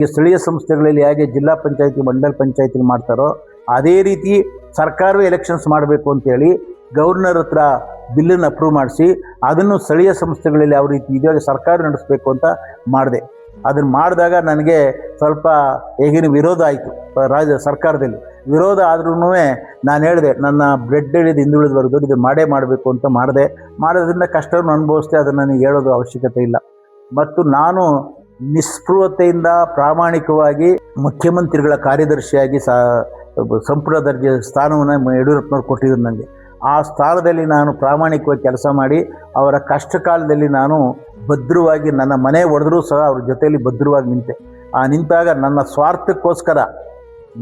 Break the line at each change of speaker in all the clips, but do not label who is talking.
ಈ ಸ್ಥಳೀಯ ಸಂಸ್ಥೆಗಳಲ್ಲಿ ಹೇಗೆ ಜಿಲ್ಲಾ ಪಂಚಾಯತಿ ಮಂಡಲ ಪಂಚಾಯತಿ ಮಾಡ್ತಾರೋ ಅದೇ ರೀತಿ ಸರ್ಕಾರವೇ ಎಲೆಕ್ಷನ್ಸ್ ಮಾಡಬೇಕು ಅಂತೇಳಿ ಗವರ್ನರ್ ಹತ್ರ ಬಿಲ್ಲನ್ನು ಅಪ್ರೂವ್ ಮಾಡಿಸಿ ಅದನ್ನು ಸ್ಥಳೀಯ ಸಂಸ್ಥೆಗಳಲ್ಲಿ ಯಾವ ರೀತಿ ಇದೆಯೋ ಸರ್ಕಾರ ನಡೆಸಬೇಕು ಅಂತ ಮಾಡಿದೆ. ಅದನ್ನು ಮಾಡಿದಾಗ ನನಗೆ ಸ್ವಲ್ಪ ಹೇಗಿನ ವಿರೋಧ ಆಯಿತು. ಸರ್ಕಾರದಲ್ಲಿ ವಿರೋಧ ಆದ್ರೂ ನಾನು ಹೇಳಿದೆ, ನನ್ನ ಬ್ಲಡ್ ಹಿಡಿದು ಹಿಂದುಳಿದವರೆಗೂ ಇದು ಮಾಡಬೇಕು ಅಂತ ಮಾಡೋದ್ರಿಂದ ಕಷ್ಟವನ್ನು ಅನುಭವಿಸ್ದೆ. ಅದನ್ನು ನನಗೆ ಹೇಳೋದು ಅವಶ್ಯಕತೆ ಇಲ್ಲ. ಮತ್ತು ನಾನು ನಿಸ್ಪೃಹತೆಯಿಂದ ಪ್ರಾಮಾಣಿಕವಾಗಿ ಮುಖ್ಯಮಂತ್ರಿಗಳ ಕಾರ್ಯದರ್ಶಿಯಾಗಿ ಸಂಪುಟ ದರ್ಜೆ ಸ್ಥಾನವನ್ನು ಯಡಿಯೂರಪ್ಪನವ್ರು ಕೊಟ್ಟಿದ್ರು ನನಗೆ. ಆ ಸ್ಥಾನದಲ್ಲಿ ನಾನು ಪ್ರಾಮಾಣಿಕವಾಗಿ ಕೆಲಸ ಮಾಡಿ ಅವರ ಕಷ್ಟ ಕಾಲದಲ್ಲಿ ನಾನು ಭದ್ರವಾಗಿ ನನ್ನ ಮನೆ ಒಡೆದ್ರೂ ಸಹ ಅವ್ರ ಜೊತೆಯಲ್ಲಿ ಭದ್ರವಾಗಿ ನಿಂತೆ. ನಿಂತಾಗ ನನ್ನ ಸ್ವಾರ್ಥಕ್ಕೋಸ್ಕರ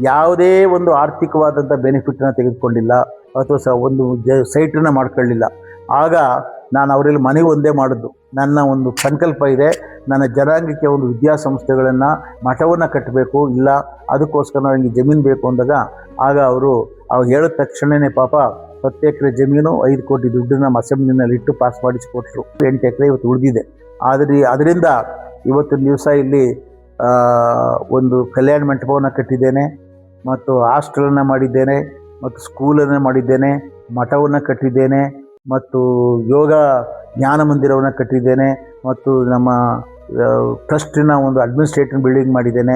ಯಾವುದೇ ಒಂದು ಆರ್ಥಿಕವಾದಂಥ ಬೆನಿಫಿಟನ್ನು ತೆಗೆದುಕೊಂಡಿಲ್ಲ ಅಥವಾ ಒಂದು ಸೈಟನ್ನು ಮಾಡ್ಕೊಳ್ಳಿಲ್ಲ. ಆಗ ನಾನು ಅವರಲ್ಲಿ ಮನೆ ಒಂದೇ ಮಾಡಿದ್ದು. ನನ್ನ ಒಂದು ಸಂಕಲ್ಪ ಇದೆ, ನನ್ನ ಜನಾಂಗಕ್ಕೆ ಒಂದು ವಿದ್ಯಾಸಂಸ್ಥೆಗಳನ್ನು ಮಠವನ್ನು ಕಟ್ಟಬೇಕು, ಇಲ್ಲ ಅದಕ್ಕೋಸ್ಕರ ನನಗೆ ಜಮೀನು ಬೇಕು ಅಂದಾಗ ಆಗ ಅವರು ಹೇಳಿದ ತಕ್ಷಣವೇ ಪಾಪ 10 ಎಕರೆ ಜಮೀನು 5 ಕೋಟಿ ದುಡ್ಡನ್ನು ಅಸೆಂಬ್ಲಿನಲ್ಲಿ ಇಟ್ಟು ಪಾಸ್ ಮಾಡಿಸಿಕೊಟ್ರು. 8 ಎಕರೆ ಇವತ್ತು ಉಳಿದಿದೆ. ಅದರಿಂದ ಇವತ್ತಿನ ದಿವಸ ಇಲ್ಲಿ ಒಂದು ಕಲ್ಯಾಣ ಮಂಟಪವನ್ನು ಕಟ್ಟಿದ್ದೇನೆ, ಮತ್ತು ಹಾಸ್ಟೆಲನ್ನು ಮಾಡಿದ್ದೇನೆ, ಮತ್ತು ಸ್ಕೂಲನ್ನು ಮಾಡಿದ್ದೇನೆ, ಮಠವನ್ನು ಕಟ್ಟಿದ್ದೇನೆ, ಮತ್ತು ಯೋಗ ಜ್ಞಾನ ಮಂದಿರವನ್ನು ಕಟ್ಟಿದ್ದೇನೆ, ಮತ್ತು ನಮ್ಮ ಟ್ರಸ್ಟಿನ ಒಂದು ಅಡ್ಮಿನಿಸ್ಟ್ರೇಟಿವ್ ಬಿಲ್ಡಿಂಗ್ ಮಾಡಿದ್ದೇನೆ.